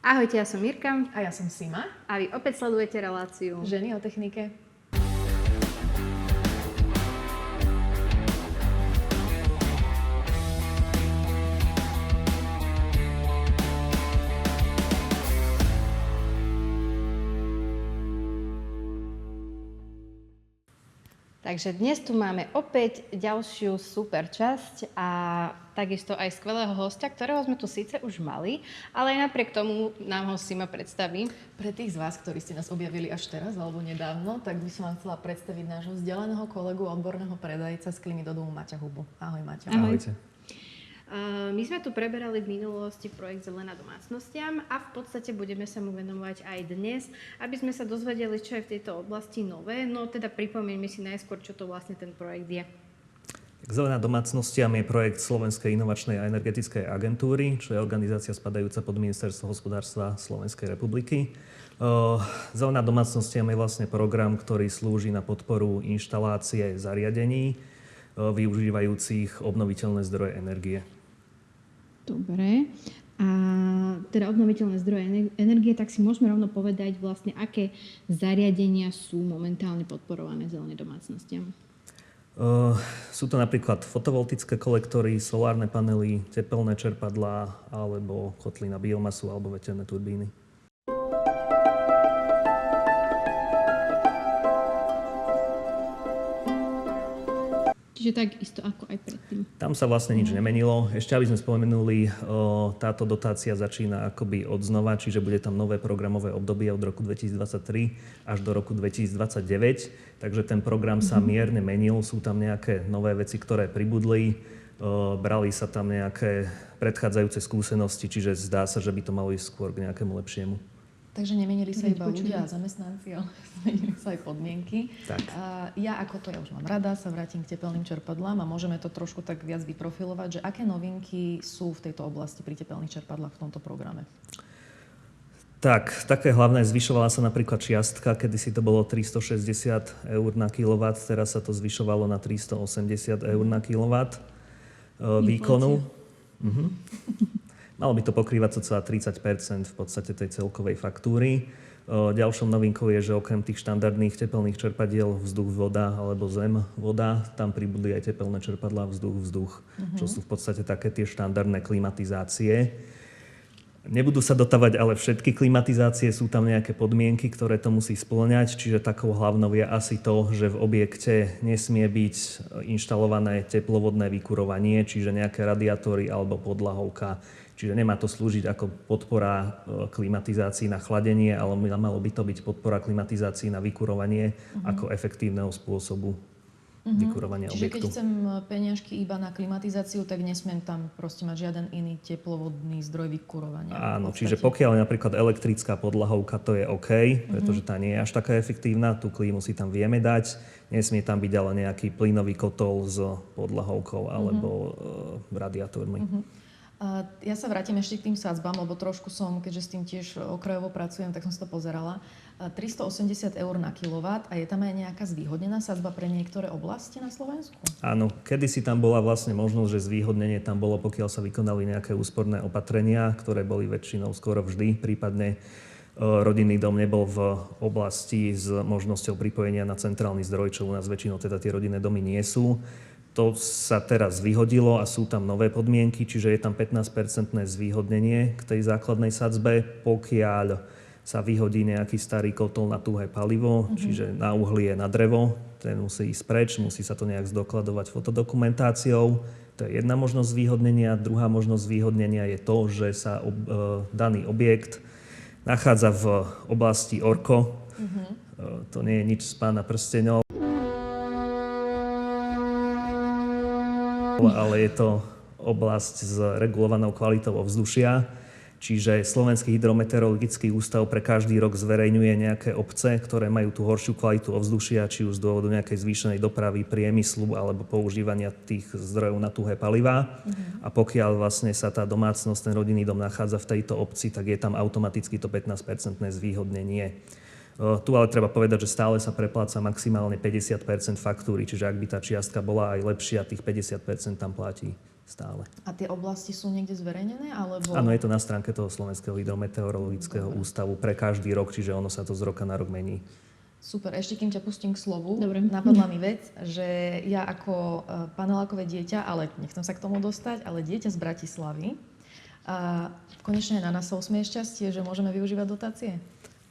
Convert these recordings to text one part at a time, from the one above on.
Ahojte, ja som Mirka A ja som Sima. a vy opäť sledujete reláciu. Ženy o technike. Takže dnes tu máme opäť ďalšiu super časť a takisto aj skvelého hostia, ktorého sme tu síce už mali, ale aj napriek tomu nám ho Sima predstaví. Pre tých z vás, ktorí ste nás objavili až teraz alebo nedávno, tak by som vám chcela predstaviť nášho vzdialeného kolegu, odborného predajca z klímy do domu Maťa Hubu. Ahoj Maťa. Ahojte. My sme tu preberali v minulosti projekt Zelená domácnostiam a v podstate budeme sa mu venovať aj dnes, aby sme sa dozvedeli, čo je v tejto oblasti nové. No teda pripomieňme si najskôr, čo to vlastne ten projekt je. Zelená domácnostiam je projekt Slovenskej inovačnej a energetickej agentúry, čo je organizácia spadajúca pod Ministerstvo hospodárstva Slovenskej republiky. Zelená domácnostiam je vlastne program, ktorý slúži na podporu inštalácie zariadení využívajúcich obnoviteľné zdroje energie. Dobre. A teda obnoviteľné zdroje energie, tak si môžeme rovno povedať vlastne, aké zariadenia sú momentálne podporované zelené domácnostiam. Sú to napríklad fotovoltické kolektory, solárne panely, tepelné čerpadlá alebo kotly na biomasu alebo veterné turbíny. Čiže takisto ako aj predtým. Tam sa vlastne nič nemenilo. Ešte aby sme spomenuli, táto dotácia začína akoby od znova, čiže bude tam nové programové obdobie od roku 2023 až do roku 2029. Takže ten program sa mierne menil, sú tam nejaké nové veci, ktoré pribudli. Brali sa tam nejaké predchádzajúce skúsenosti, čiže zdá sa, že by to malo ísť skôr k nejakému lepšiemu. Takže nemenili sa iba ľudia a zamestnanci, ale zmenili sa aj podmienky. Tak. Ja už mám rada, sa vrátim k tepelným čerpadlám a môžeme to trošku tak viac vyprofilovať, že aké novinky sú v tejto oblasti pri tepelných čerpadlách v tomto programe? Tak, také hlavné, zvyšovala sa napríklad čiastka, kedysi to bolo 360 eur na kilowatt, teraz sa to zvyšovalo na 380 eur na kilowatt výkonu. Malo by to pokrývať cca 30% v podstate tej celkovej faktúry. Ďalšou novinkou je, že okrem tých štandardných tepelných čerpadiel vzduch-voda alebo zem-voda, tam pribudli aj tepelné čerpadlá vzduch-vzduch, čo sú v podstate také tie štandardné klimatizácie. Nebudú sa dotávať ale všetky klimatizácie, sú tam nejaké podmienky, ktoré to musí spĺňať, čiže takou hlavnou je asi to, že v objekte nesmie byť inštalované teplovodné vykurovanie, čiže nejaké radiátory alebo podlahovka. Čiže nemá to slúžiť ako podpora klimatizácií na chladenie, ale malo by to byť podpora klimatizácií na vykurovanie ako efektívneho spôsobu vykurovania Čiže objektu. keď chcem peniažky iba na klimatizáciu, tak nesmiem tam proste mať žiaden iný teplovodný zdroj vykurovania. Áno, čiže pokiaľ je napríklad elektrická podlahovka, to je OK, pretože tá nie je až taká efektívna, tú klímu si tam vieme dať. Nesmie tam byť ale nejaký plynový kotol s podlahovkou alebo radiátormi. Ja sa vrátim ešte k tým sadzbám, lebo trošku som, keďže s tým tiež okrajovo pracujem, tak som si to pozerala. 380 eur na kilowatt a je tam aj nejaká zvýhodnená sadzba pre niektoré oblasti na Slovensku? Áno, kedysi tam bola vlastne možnosť, že zvýhodnenie tam bolo, pokiaľ sa vykonali nejaké úsporné opatrenia, ktoré boli väčšinou skoro vždy, prípadne rodinný dom nebol v oblasti s možnosťou pripojenia na centrálny zdroj, čo u nás väčšinou teda tie rodinné domy nie sú. To sa teraz vyhodilo a sú tam nové podmienky, čiže je tam 15% zvýhodnenie k tej základnej sadzbe, pokiaľ sa vyhodí nejaký starý kotol na tuhé palivo, čiže na uhlie, na drevo, ten musí ísť preč, musí sa to nejak zdokladovať fotodokumentáciou. To je jedna možnosť zvýhodnenia. Druhá možnosť zvýhodnenia je to, že sa daný objekt nachádza v oblasti ORKO. To nie je nič z Pána prsteňov, ale je to oblasť s regulovanou kvalitou ovzdušia. Čiže Slovenský hydrometeorologický ústav pre každý rok zverejňuje nejaké obce, ktoré majú tú horšiu kvalitu ovzdušia, či už z dôvodu nejakej zvýšenej dopravy, priemyslu alebo používania tých zdrojov na tuhé palivá. A pokiaľ vlastne sa tá domácnosť, ten rodinný dom nachádza v tejto obci, tak je tam automaticky to 15% zvýhodnenie. Tu ale treba povedať, že stále sa prepláca maximálne 50% faktúry, čiže ak by tá čiastka bola aj lepšia, tých 50% tam platí stále. A tie oblasti sú niekde zverejnené? Alebo... Áno, je to na stránke toho Slovenského hydrometeorologického ústavu pre každý rok, čiže ono sa to z roka na rok mení. Super, ešte kým ťa pustím k slovu, Dobre. napadla mi vec, že ja ako panelákové dieťa, ale nechcem sa k tomu dostať, ale dieťa z Bratislavy, a konečne na nás sa usmie šťastie, že môžeme využívať dotácie?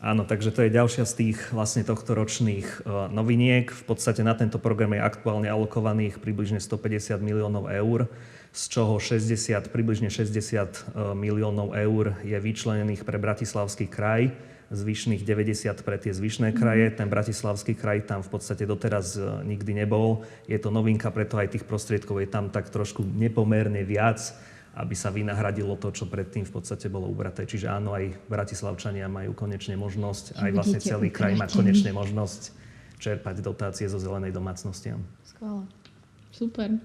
Áno, takže to je ďalšia z tých vlastne tohtoročných noviniek. V podstate na tento program je aktuálne alokovaných približne 150 miliónov eur, z čoho približne 60 miliónov eur je vyčlenených pre Bratislavský kraj, zvyšných 90 pre tie zvyšné kraje. Ten Bratislavský kraj tam v podstate doteraz nikdy nebol. Je to novinka, preto aj tých prostriedkov je tam tak trošku nepomerne viac, aby sa vynahradilo to, čo predtým v podstate bolo ubraté. Čiže áno, aj Bratislavčania majú konečne možnosť, aj vlastne celý kraj má konečne možnosť čerpať dotácie zo zelenej domácnostiam. Skvelé. Super.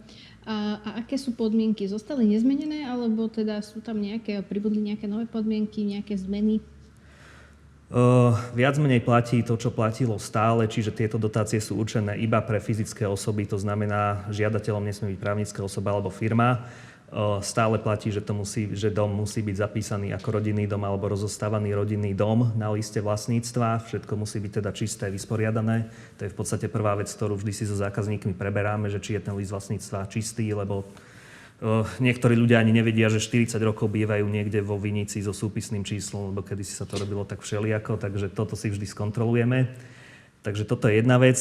A aké sú podmienky? Zostali nezmenené, alebo teda sú tam pribudli nejaké nové podmienky, nejaké zmeny? Viac menej platí to, čo platilo stále, čiže tieto dotácie sú určené iba pre fyzické osoby, to znamená, žiadateľom nesmie byť právnická osoba alebo firma. Stále platí, že dom musí byť zapísaný ako rodinný dom alebo rozostávaný rodinný dom na liste vlastníctva. Všetko musí byť teda čisté, vysporiadané. To je v podstate prvá vec, ktorú vždy si so zákazníkmi preberáme, že či je ten list vlastníctva čistý, lebo niektorí ľudia ani nevedia, že 40 rokov bývajú niekde vo vinici so súpisným číslom, lebo kedysi sa to robilo tak všelijako, takže toto si vždy skontrolujeme. Takže toto je jedna vec.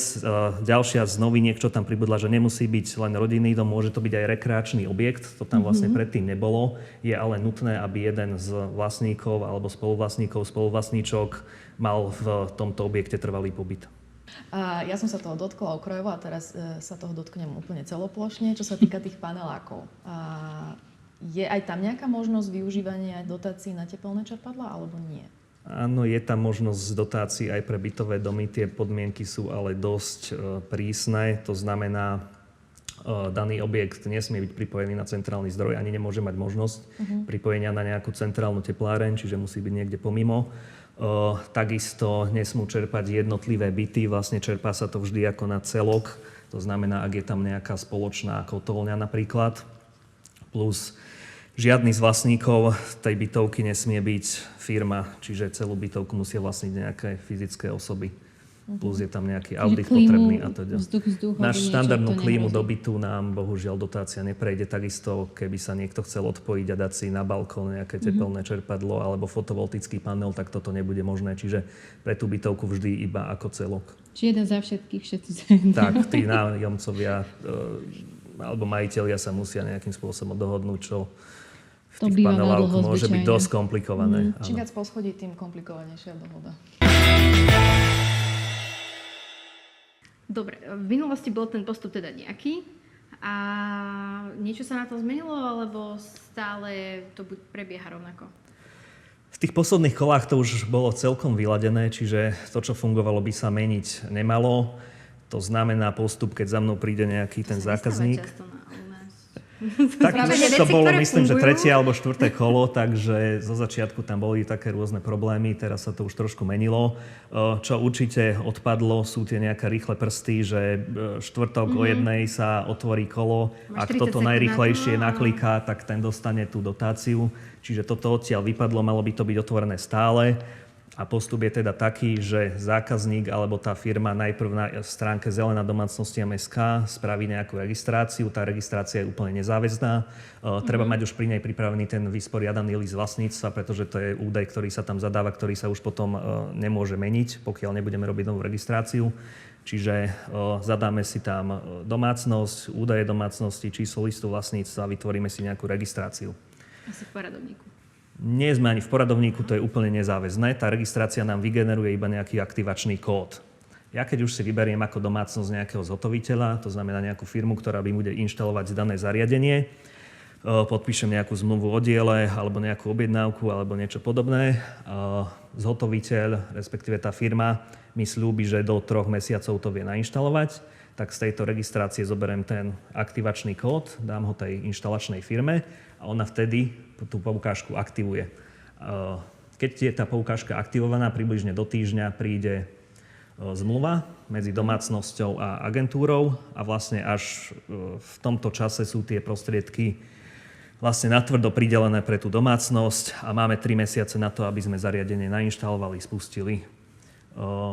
Ďalšia z noviniek, čo tam pribudla, že nemusí byť len rodinný dom, môže to byť aj rekreačný objekt. To tam vlastne predtým nebolo. Je ale nutné, aby jeden z vlastníkov alebo spoluvlastníčok mal v tomto objekte trvalý pobyt. A ja som sa toho dotkla okrajovo a teraz sa toho dotknem úplne celoplošne, čo sa týka tých panelákov. Je aj tam nejaká možnosť využívania dotácií na tepelné čerpadlá alebo nie? Áno, je tam možnosť dotácií aj pre bytové domy. Tie podmienky sú ale dosť prísne. To znamená, daný objekt nesmie byť pripojený na centrálny zdroj, ani nemôže mať možnosť pripojenia na nejakú centrálnu tepláreň, čiže musí byť niekde pomimo. Takisto nesmú čerpať jednotlivé byty, vlastne čerpá sa to vždy ako na celok, to znamená, ak je tam nejaká spoločná kotolňa napríklad, plus žiadny z vlastníkov tej bytovky nesmie byť firma, čiže celú bytovku musia vlastniť nejaké fyzické osoby. Plus je tam nejaký audit potrebný a teda. Náš štandardnú klímu do bytu nám bohužiaľ dotácia neprejde. Takisto, keby sa niekto chcel odpojiť a dať si na balkón nejaké tepelné čerpadlo alebo fotovoltický panel, tak toto nebude možné. Čiže pre tú bytovku vždy iba ako celok. Čiže jeden za všetkých, všetci za jeden. Tak, tí nájomcovia alebo majitelia sa musia nejakým spôsobom dohodnúť, čo v tých panelákoch môže byť dosť komplikované. Čím viac poschodí, tým komplikovanejšia dohoda. Dobre, v minulosti bol ten postup teda nejaký a niečo sa na to zmenilo, alebo stále to prebieha rovnako? V tých posledných kolách to už bolo celkom vyladené, čiže to, čo fungovalo, by sa meniť nemalo. To znamená postup, keď za mnou príde nejaký ten zákazník. Tak to bolo, myslím, že tretie alebo štvrté kolo, takže zo začiatku tam boli také rôzne problémy, teraz sa to už trošku menilo. Čo určite odpadlo, sú tie nejaké rýchle prsty, že štvrtok o jednej sa otvorí kolo a kto to najrýchlejšie nakliká, tak ten dostane tú dotáciu. Čiže toto odtiaľ vypadlo, malo by to byť otvorené stále. A postup je teda taký, že zákazník alebo tá firma najprv na stránke Zelená domácnostiam.sk spraví nejakú registráciu. Tá registrácia je úplne nezáväzná. Treba mať už pri nej pripravený ten vysporiadaný list vlastníctva, pretože to je údaj, ktorý sa tam zadáva, ktorý sa už potom nemôže meniť, pokiaľ nebudeme robiť novú registráciu. Čiže zadáme si tam domácnosť, údaje domácnosti, číslo listu vlastníctva, vytvoríme si nejakú registráciu. Asi v poradovníku. Nie sme ani v poradovníku, to je úplne nezáväzné. Tá registrácia nám vygeneruje iba nejaký aktivačný kód. Ja keď už si vyberiem ako domácnosť nejakého zhotoviteľa, to znamená nejakú firmu, ktorá by bude inštalovať dané zariadenie, podpíšem nejakú zmluvu o diele alebo nejakú objednávku alebo niečo podobné. Zhotoviteľ, respektíve tá firma, mi sľúbi, že do 3 mesiacov to vie nainštalovať. Tak z tejto registrácie zoberiem ten aktivačný kód, dám ho tej inštalačnej firme a ona vtedy tú poukážku aktivuje. Keď je tá poukážka aktivovaná, približne do týždňa príde zmluva medzi domácnosťou a agentúrou a vlastne až v tomto čase sú tie prostriedky vlastne natvrdo pridelené pre tú domácnosť a máme 3 mesiace na to, aby sme zariadenie nainštalovali, spustili.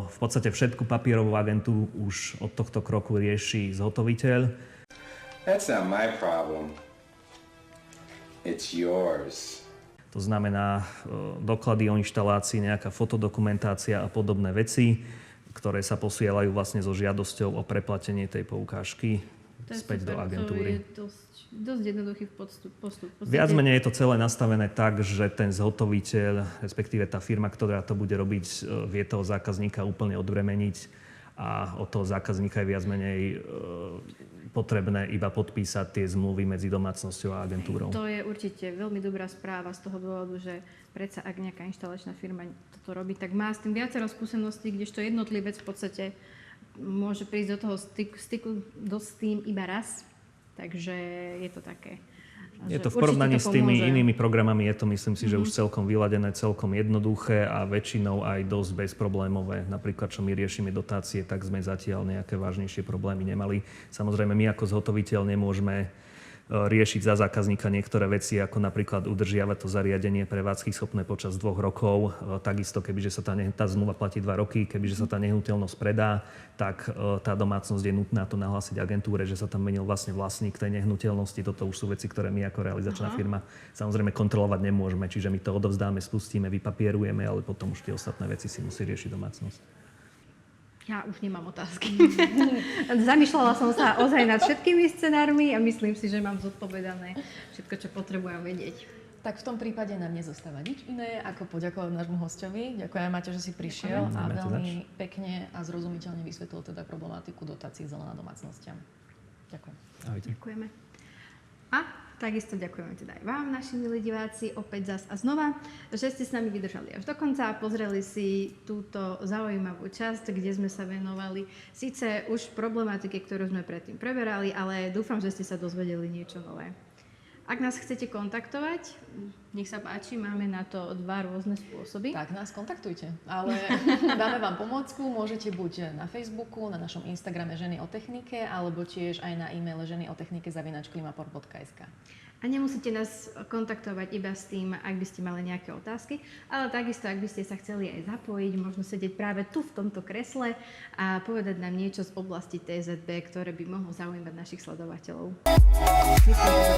V podstate všetku papierovú agentu už od tohto kroku rieši zhotoviteľ. That's not my problem. It's yours. To znamená doklady o inštalácii, nejaká fotodokumentácia a podobné veci, ktoré sa posielajú vlastne so žiadosťou o preplatenie tej poukážky späť do agentúry. To je dosť jednoduchý postup. Viac menej je to celé nastavené tak, že ten zhotoviteľ, respektíve tá firma, ktorá to bude robiť, vie toho zákazníka úplne odbremeniť a od toho zákazníka je viac menej potrebné iba podpísať tie zmluvy medzi domácnosťou a agentúrou. To je určite veľmi dobrá správa z toho dôvodu, že predsa ak nejaká inštalačná firma toto robí, tak má s tým viacero skúseností, kdežto jednotlivec v podstate môže prísť do toho styku s tým iba raz. Takže je to také. Je to v porovnaní s tými inými programami, je to myslím si, že už celkom vyladené, celkom jednoduché a väčšinou aj dosť bezproblémové. Napríklad, čo my riešime dotácie, tak sme zatiaľ nejaké vážnejšie problémy nemali. Samozrejme, my ako zhotoviteľ nemôžeme riešiť za zákazníka niektoré veci, ako napríklad udržiavať to zariadenie prevádzky schopné počas 2 rokov. Takisto, kebyže sa tá zmluva platí 2 roky, kebyže sa tá nehnuteľnosť predá, tak tá domácnosť je nutná to nahlásiť agentúre, že sa tam menil vlastne vlastník tej nehnuteľnosti. Toto už sú veci, ktoré my ako realizačná firma samozrejme kontrolovať nemôžeme, čiže my to odovzdáme, spustíme, vypapierujeme, ale potom už tie ostatné veci si musí riešiť domácnosť. Ja už nemám otázky. Zamýšľala som sa ozaj nad všetkými scenármi a myslím si, že mám zodpovedané všetko, čo potrebujem vedieť. Tak v tom prípade nám nezostáva nič iné, ako poďakovať nášmu hostovi. Ďakujem, Maťo, že si prišiel a veľmi pekne a zrozumiteľne vysvetlil teda problematiku dotácií zelená domácnostiam. Ďakujem. Ahojte. Ďakujeme. A takisto ďakujeme teda aj vám, naši milí diváci, opäť zas a znova, že ste s nami vydržali až do konca a pozreli si túto zaujímavú časť, kde sme sa venovali síce už problematike, ktorú sme predtým preberali, ale dúfam, že ste sa dozvedeli niečo nové. Ak nás chcete kontaktovať, nech sa páči, máme na to 2 rôzne spôsoby. Tak nás kontaktujte, ale dáme vám pomôcku, môžete buď na Facebooku, na našom Instagrame Ženy o technike, alebo tiež aj na e-maile ženyotechnike@klimaport.sk. A nemusíte nás kontaktovať iba s tým, ak by ste mali nejaké otázky, ale takisto, ak by ste sa chceli aj zapojiť, možno sedieť práve tu v tomto kresle a povedať nám niečo z oblasti TZB, ktoré by mohlo zaujímať našich sledovateľov. Myslím, že